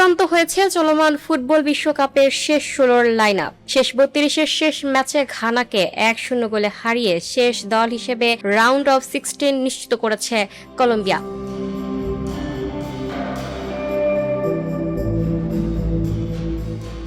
চূড়ান্ত হয়েছে চলমান ফুটবল বিশ্বকাপের শেষ ১৬-র লাইন আপ। শেষ ৩২-এর শেষ ম্যাচে ঘানাকে ১-০ গোলে হারিয়ে শেষ দল হিসেবে রাউন্ড অফ 16 নিশ্চিত করেছে কলম্বিয়া।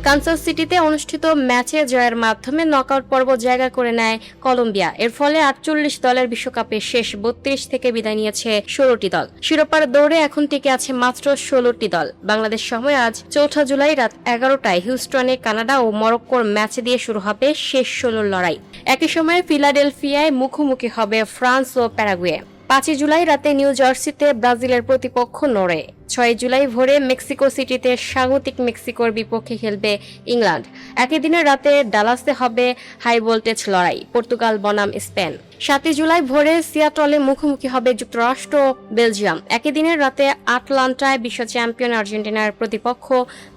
কানসাস সিটিতে অনুষ্ঠিত ম্যাচে জয়ের মাধ্যমে নকআউট পর্ব জায়গা করে নেয় কলম্বিয়া। এর ফলে ৪৮ দলের বিশ্বকাপে শেষ ৩২ থেকে বিদায় নিয়েছে ১৬টি দল। শিরোপার দৌড়ে এখন টিকে আছে মাত্র ১৬টি দল। বাংলাদেশ সময় আজ ৪ জুলাই রাত ১১টায় হিউস্টনে কানাডা ও মরক্কোর ম্যাচ দিয়ে শুরু হবে শেষ ১৬ লড়াই। একই সময়ে ফিলাডেলফিয়ায় মুখোমুখি হবে ফ্রান্স ও প্যারাগুয়ে। ৫ জুলাই রাতে নিউ জার্সিতে ব্রাজিলের প্রতিপক্ষ নরওয়ে। ৬ জুলাই ভোরে মেক্সিকো সিটিতে স্বাগতিক মেক্সিকোর বিপক্ষে খেলবে ইংল্যান্ড। একই দিনের রাতে ডালাসে হবে হাই ভোল্টেজ লড়াই, পর্তুগাল বনাম স্পেন। ৭ জুলাই ভোরে সিয়াটলে মুখোমুখি হবে যুক্তরাষ্ট্র ও বেলজিয়াম। একই দিনের রাতে আটলান্টায় বিশ্ব চ্যাম্পিয়ন আর্জেন্টিনার প্রতিপক্ষ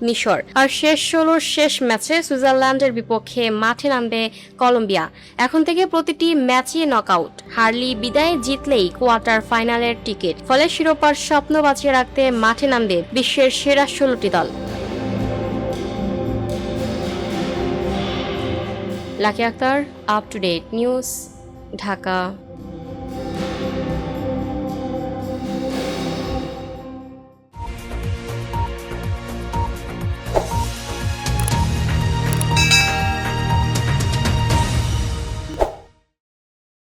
মিশর। আর শেষ ১৬-র শেষ ম্যাচে সুইজারল্যান্ডের বিপক্ষে মাঠে নামবে কলম্বিয়া। এখন থেকে প্রতিটি ম্যাচই নকআউট। হারলি বিদায়, জিতলেই কোয়ার্টার ফাইনালের টিকিট। ফলে শিরোপার স্বপ্ন বাঁচিয়ে রাখতে মাঠে নামবে বিশ্বের সেরা ১৬টি দল। Lucky Akter, up to date news, Dhaka.